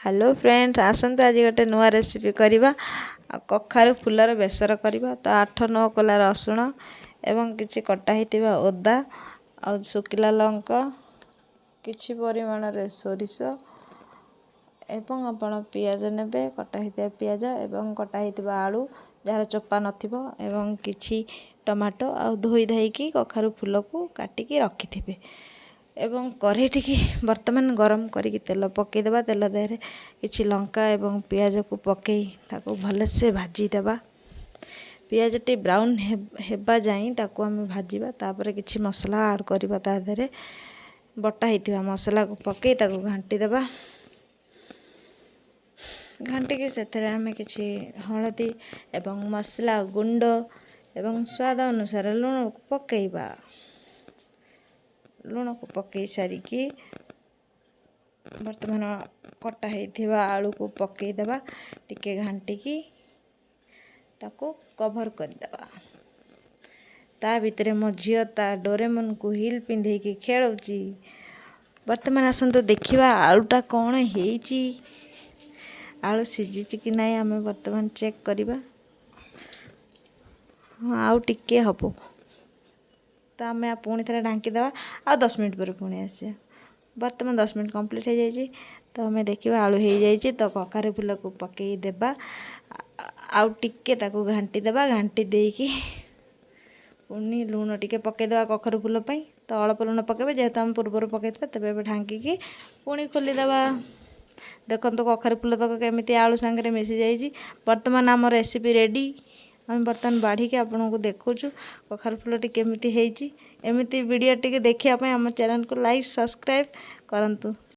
Hello friends आसंतु आज गोटे नुआ रेसिपी करवा कखारू फुलर बेसर करवा तो 8-9 कोला रसुण एवं किछि कटा हितिबा ओदा आ सुकिला लंका किछि परिमाण रे सोरिष एवं आपण पियाज नेबे कटा हितिबा पियाज एवं कटा हितिबा आलू जार चोपा नथिबो एवं किछि टमाटो आ धोई धाइकी कखारू फूल को काटिकी रखिथिबे एवं कढ़ईटी की वर्तमान गरम करिकी तेल पकेदेबा तेल देहरे किछि लंका एवं पियाज को पकई ताको भलसे भाजी देबा पियाज टी ब्राउन हेबा जाई ताको हम भाजीबा तापर किछि मसला ऐड करबा ता देहरे बटा हितिबा मसला को पकई ताको घांटी देबा घांटी के सेथरे हम किछि हळदी एवं मसला गुंड एवं स्वाद अनुसार लूण पकईबा लूण को पकई सारिकी वर्तमान कटा हिथिबा आलू को पकई देबा टिके घांटी की ताको कवर कर देबा ता भितरे मो झियो ता डोरेमन को हिल पिंधे की खेलुची वर्तमान आसंतो देखिबा आलूटा कोन हेची आलू सिझिची कि नाही हमें वर्तमान चेक करबा आउ टिके हबो तो आम पुणी थे ढांकी देवा आ 10 मिनट पर पुणी आस बर्तमान 10 मिनट कंप्लीट हो जाए तो हमें देखा आलू हो जाए तो कखारू फूल को पकई देबा आउ टिके ताको घांटी देबा घांटी देकी पुणी लूण टिके पकईदेवा कखारू फूल पई तो अल्प लूण पकेबे जेहेतु हम पूर्व पकई तेज ढांकी पुणी खोलीदेवा देखो कखारू फूल तक केमी आलू सांगे मिसी जाइए वर्तमान आम रेसिपी रेडी हम बर्तमान बाढ़ी के आपन को देखुचु कखारू फूलटी केमिति हेची एमिति वीडियो टिके देखिया पई हमर चैनल को लाइक सब्सक्राइब करंतु।